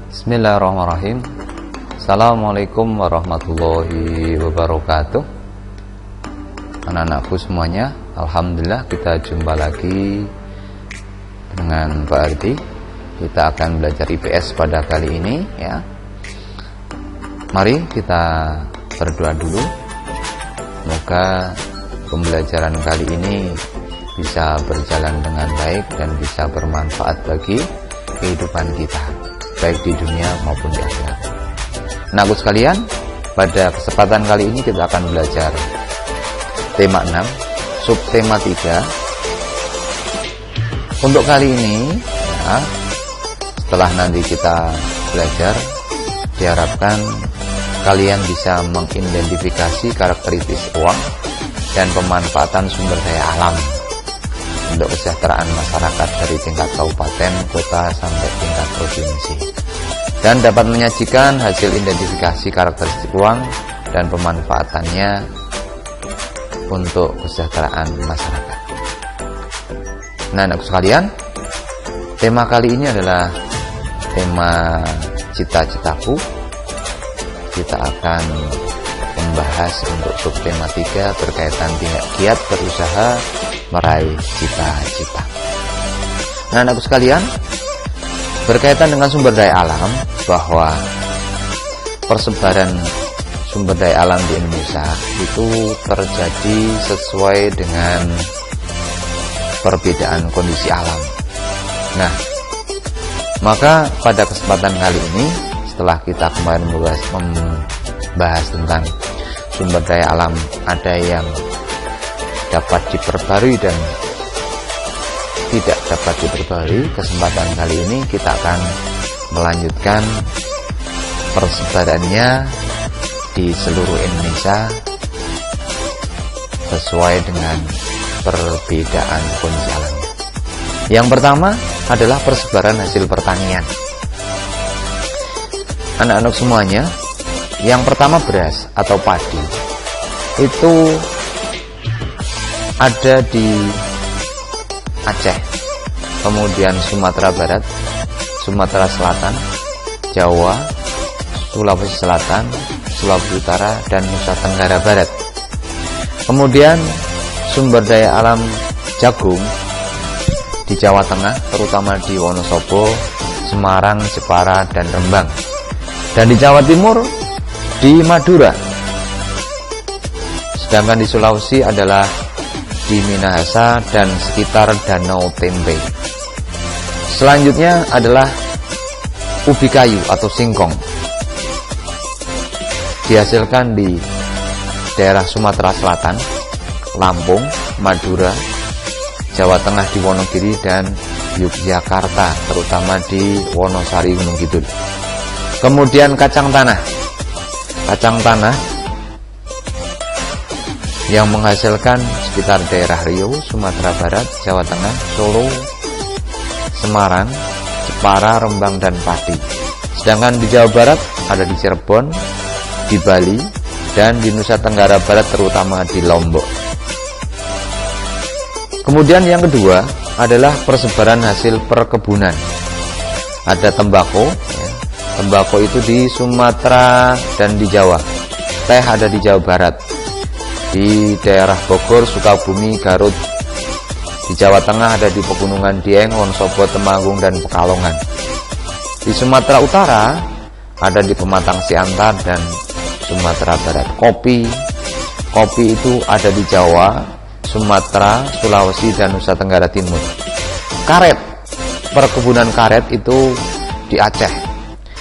Bismillahirrahmanirrahim. Assalamualaikum warahmatullahi wabarakatuh. Anak-anakku semuanya, alhamdulillah kita jumpa lagi dengan Pak Ardi. Kita akan belajar IPS pada kali ini ya. Mari kita berdoa dulu. Semoga pembelajaran kali ini bisa berjalan dengan baik dan bisa bermanfaat bagi kehidupan kita, baik di dunia maupun di akhirat. Anakku sekalian, pada kesempatan kali ini kita akan belajar tema 6, subtema 3. Untuk kali ini ya, setelah nanti kita belajar, diharapkan kalian bisa mengidentifikasi karakteristik uang dan pemanfaatan sumber daya alam untuk kesejahteraan masyarakat dari tingkat kabupaten, kota, sampai tingkat provinsi, dan dapat menyajikan hasil identifikasi karakteristik uang dan pemanfaatannya untuk kesejahteraan masyarakat. Nah, anak sekalian, tema kali ini adalah tema cita-citaku. Kita akan membahas untuk subtema 3 berkaitan dengan giat berusaha meraih cita-cita. Nah, anakku sekalian, berkaitan dengan sumber daya alam, bahwa persebaran sumber daya alam di Indonesia itu terjadi sesuai dengan perbedaan kondisi alam. Nah, maka pada kesempatan kali ini, setelah kita kemarin membahas tentang sumber daya alam, ada yang dapat diperbarui dan tidak dapat diperbarui, kesempatan kali ini kita akan melanjutkan persebarannya di seluruh Indonesia sesuai dengan perbedaan kondisi alamnya. Yang pertama adalah persebaran hasil pertanian. Anak-anak semuanya, yang pertama beras atau padi itu ada di Aceh, kemudian Sumatera Barat, Sumatera Selatan, Jawa, Sulawesi Selatan, Sulawesi Utara, dan Nusa Tenggara Barat. Kemudian sumber daya alam jagung di Jawa Tengah, terutama di Wonosobo, Semarang, Jepara, dan Rembang. Dan di Jawa Timur, di Madura. Sedangkan di Sulawesi adalah di Minahasa dan sekitar Danau Tempe. Selanjutnya adalah ubi kayu atau singkong. Dihasilkan di daerah Sumatera Selatan, Lampung, Madura, Jawa Tengah di Wonogiri, dan Yogyakarta, terutama di Wonosari Gunung Kidul. Kemudian kacang tanah. Kacang tanah yang menghasilkan sekitar daerah Riau, Sumatera Barat, Jawa Tengah, Solo, Semarang, Jepara, Rembang, dan padi. Sedangkan di Jawa Barat ada di Cirebon, di Bali, dan di Nusa Tenggara Barat, terutama di Lombok. Kemudian yang kedua adalah persebaran hasil perkebunan. Ada tembakau ya. Tembakau itu di Sumatera dan di Jawa. Teh ada di Jawa Barat, di daerah Bogor, Sukabumi, Garut. Di Jawa Tengah ada di Pegunungan Dieng, Wonosobo, Temanggung, dan Pekalongan. Di Sumatera Utara ada di Pematang Siantar dan Sumatera Barat. Kopi itu ada di Jawa, Sumatera, Sulawesi, dan Nusa Tenggara Timur. Karet, perkebunan karet itu di Aceh,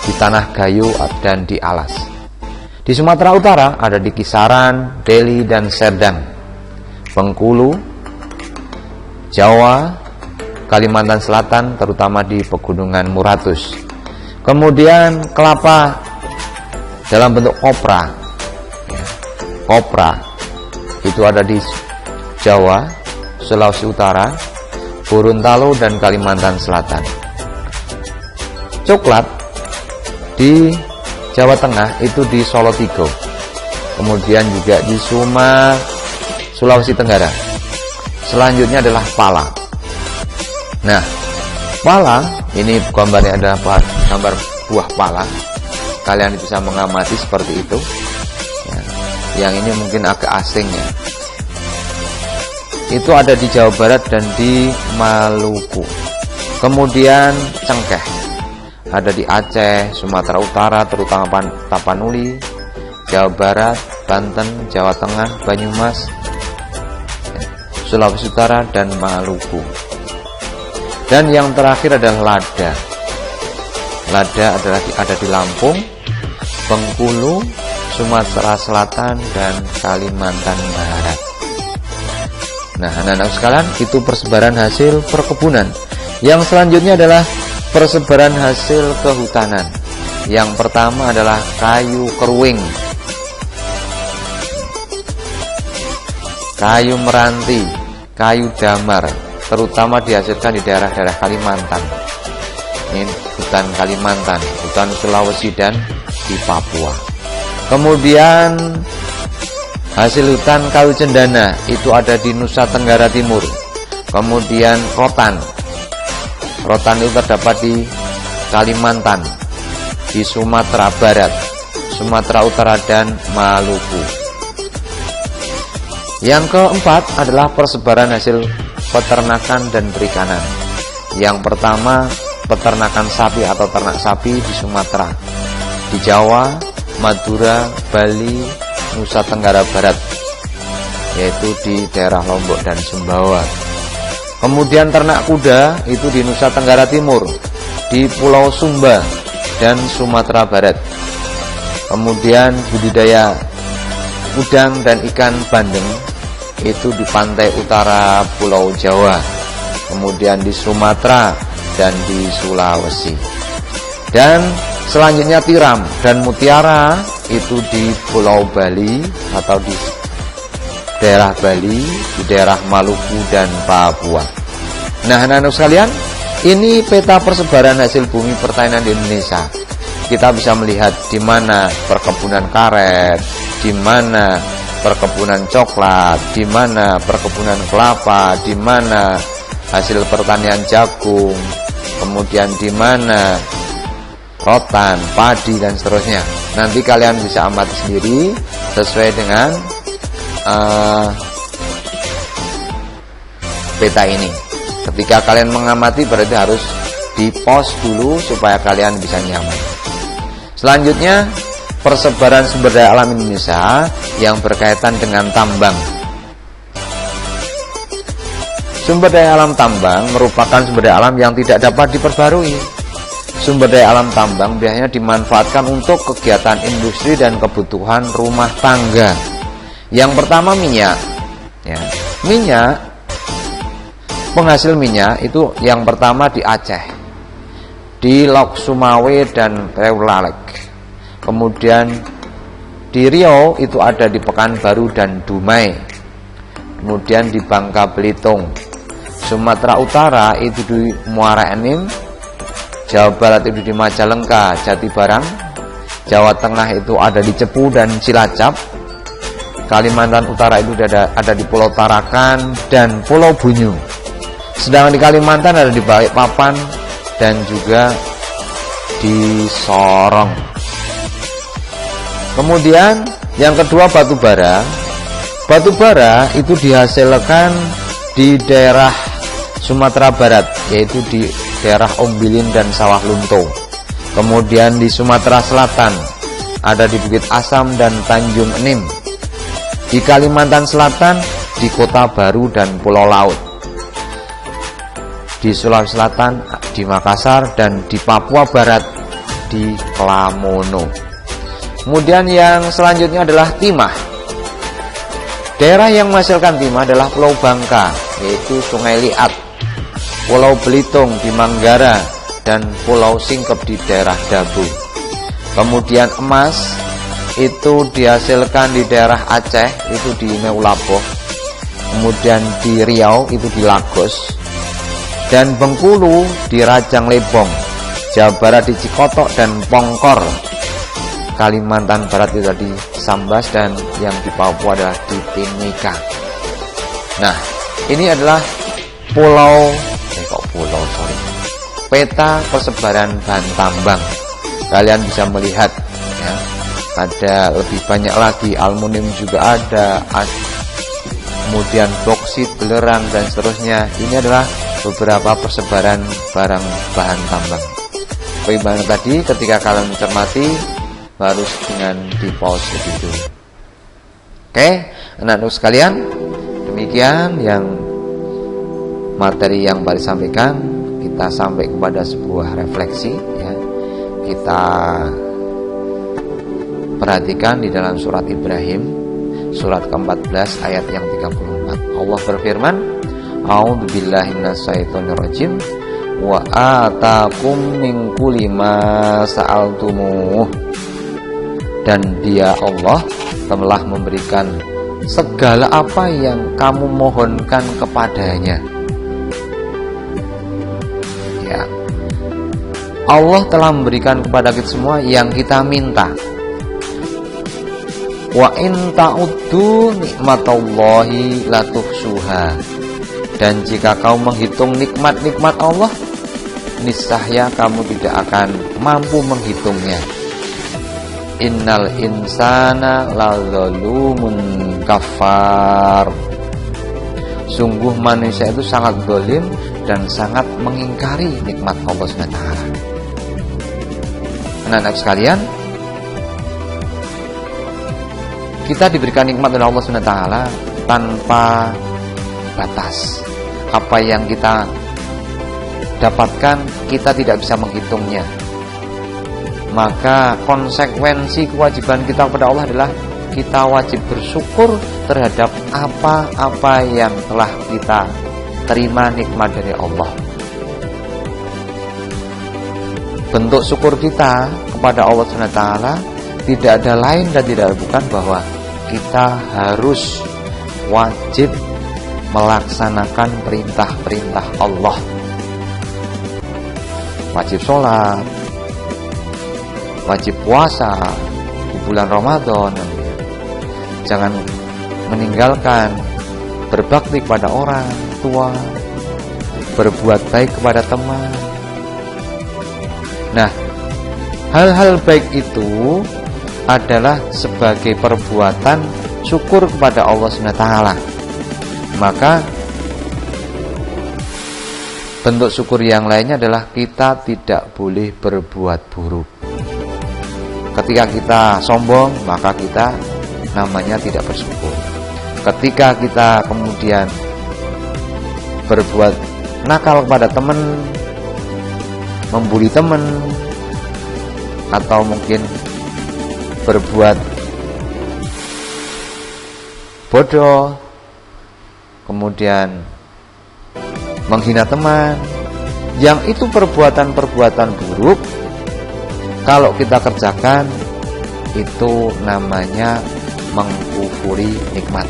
di Tanah Gayo, dan di Alas. Di Sumatera Utara ada di Kisaran, Deli, dan Serdang. Bengkulu, Jawa, Kalimantan Selatan, terutama di Pegunungan Muratus. Kemudian kelapa dalam bentuk kopra ya. Kopra itu ada di Jawa, Sulawesi Utara, Gorontalo, dan Kalimantan Selatan. Coklat di Jawa Tengah itu di Solotigo, kemudian juga di Sulawesi Tenggara. Selanjutnya adalah pala. Nah, pala ini gambarnya adalah gambar buah pala. Kalian bisa mengamati seperti itu ya. Yang ini mungkin agak asing ya. Itu ada di Jawa Barat dan di Maluku. Kemudian cengkeh ada di Aceh, Sumatera Utara, terutama Tapanuli, Jawa Barat, Banten, Jawa Tengah, Banyumas, Sulawesi Utara, dan Maluku. Dan yang terakhir adalah lada. Lada ada di Lampung, Bengkulu, Sumatera Selatan, dan Kalimantan Barat. Nah, anak-anak sekalian, itu persebaran hasil perkebunan. Yang selanjutnya adalah persebaran hasil kehutanan. Yang pertama adalah kayu keruing, kayu meranti, kayu damar, terutama dihasilkan di daerah-daerah Kalimantan. Ini hutan Kalimantan, hutan Sulawesi, dan di Papua. Kemudian hasil hutan kayu cendana itu ada di Nusa Tenggara Timur. Kemudian rotan itu terdapat di Kalimantan, di Sumatera Barat, Sumatera Utara, dan Maluku. Yang keempat adalah persebaran hasil peternakan dan perikanan. Yang pertama, peternakan sapi atau ternak sapi di Sumatera, di Jawa, Madura, Bali, Nusa Tenggara Barat, yaitu di daerah Lombok dan Sumbawa. Kemudian ternak kuda itu di Nusa Tenggara Timur, di Pulau Sumba dan Sumatera Barat. Kemudian budidaya udang dan ikan bandeng itu di pantai utara Pulau Jawa, kemudian di Sumatera dan di Sulawesi. Dan selanjutnya tiram dan mutiara itu di Pulau Bali atau di daerah Bali, di daerah Maluku dan Papua. Nah, anak-anak sekalian, ini peta persebaran hasil bumi pertanian di Indonesia. Kita bisa melihat di mana perkebunan karet, di mana perkebunan coklat, di mana perkebunan kelapa, di mana hasil pertanian jagung, kemudian di mana rotan, padi, dan seterusnya. Nanti kalian bisa amati sendiri sesuai dengan peta ini. Ketika kalian mengamati berarti harus di pause dulu supaya kalian bisa nyaman. Selanjutnya, persebaran sumber daya alam Indonesia yang berkaitan dengan tambang. Sumber daya alam tambang merupakan sumber daya alam yang tidak dapat diperbarui. Sumber daya alam tambang biasanya dimanfaatkan untuk kegiatan industri dan kebutuhan rumah tangga. Yang pertama, minyak ya. Minyak, penghasil minyak itu yang pertama di Aceh, di Lok Sumawe dan Teulalek. Kemudian di Riau itu ada di Pekanbaru dan Dumai. Kemudian di Bangka Belitung. Sumatera Utara itu di Muara Enim. Jawa Barat itu di Majalengka, Jatibarang. Jawa Tengah itu ada di Cepu dan Cilacap. Kalimantan Utara itu ada di Pulau Tarakan dan Pulau Bunyu. Sedangkan di Kalimantan ada di Balikpapan dan juga di Sorong. Kemudian yang kedua, batu bara. Batu bara itu dihasilkan di daerah Sumatera Barat, yaitu di daerah Ombilin dan Sawah Lunto. Kemudian di Sumatera Selatan ada di Bukit Asam dan Tanjung Enim. Di Kalimantan Selatan di Kota Baru dan Pulau Laut. Di Sulawesi Selatan di Makassar, dan di Papua Barat di Klamono. Kemudian yang selanjutnya adalah timah. Daerah yang menghasilkan timah adalah Pulau Bangka, yaitu Sungai Liat, Pulau Belitung di Manggara, dan Pulau Singkep di daerah Dabu. Kemudian emas itu dihasilkan di daerah Aceh, itu di Meulaboh. Kemudian di Riau itu di Lagos, dan Bengkulu di Rajang Lebong. Jawa Barat di Cikotok dan Pongkor. Kalimantan Barat itu di Sambas, dan yang di Papua adalah di Timika. Nah, ini adalah peta persebaran bahan tambang. kalian bisa melihat ya, ada lebih banyak lagi, aluminium juga ada, kemudian boksit, belerang dan seterusnya. Ini adalah beberapa persebaran barang bahan tambang. Bagaimana tadi ketika kalian mencermati harus dengan di pause begitu. Oke, anak-anak sekalian, demikian yang materi yang baru sampaikan. Kita sampai kepada sebuah refleksi ya. Kita perhatikan di dalam surat Ibrahim, surat ke-14 ayat yang 34. Allah berfirman, a'udzubillahi minasyaitonirrajim, wa atakum min kulli ma sa'altumuh. Dan dia Allah telah memberikan segala apa yang kamu mohonkan kepadanya. Ya, Allah telah memberikan kepada kita semua yang kita minta. Wa in ta'uddu nikmatallahi la tuhsuha. Dan jika kau menghitung nikmat-nikmat Allah, niscaya kamu tidak akan mampu menghitungnya. Innal insana lazalumun kafar. Sungguh manusia itu sangat zalim dan sangat mengingkari nikmat Allah SWT. Anak-anak sekalian, kita diberikan nikmat oleh Allah SWT tanpa batas. Apa yang kita dapatkan kita tidak bisa menghitungnya. Maka konsekuensi kewajiban kita kepada Allah adalah kita wajib bersyukur terhadap apa-apa yang telah kita terima nikmat dari Allah. Bentuk syukur kita kepada Allah SWT tidak ada lain dan tidak bukan bahwa kita harus wajib melaksanakan perintah-perintah Allah. Wajib sholat, wajib puasa di bulan Ramadan. Jangan meninggalkan berbakti kepada orang tua, berbuat baik kepada teman. Nah, hal-hal baik itu adalah sebagai perbuatan syukur kepada Allah SWT. Maka bentuk syukur yang lainnya adalah kita tidak boleh berbuat buruk. Ketika kita sombong, maka kita namanya tidak bersyukur. Ketika kita kemudian berbuat nakal kepada teman, membuli teman, atau mungkin berbuat bodoh, kemudian menghina teman, yang itu perbuatan-perbuatan buruk, kalau kita kerjakan itu namanya mengkufuri nikmat.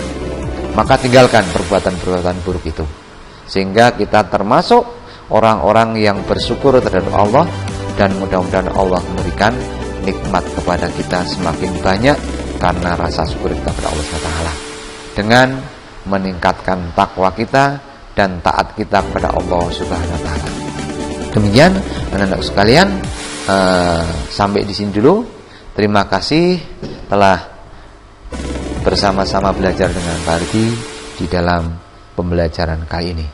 Maka tinggalkan perbuatan-perbuatan buruk itu, sehingga kita termasuk orang-orang yang bersyukur terhadap Allah. Dan mudah-mudahan Allah memberikan nikmat kepada kita semakin banyak karena rasa syukur kita kepada Allah SWT, dengan meningkatkan takwa kita dan taat kita kepada Allah SWT. Demikian anak-anak sekalian, sampai di sini dulu. Terima kasih telah bersama-sama belajar dengan Pak Argi di dalam pembelajaran kali ini.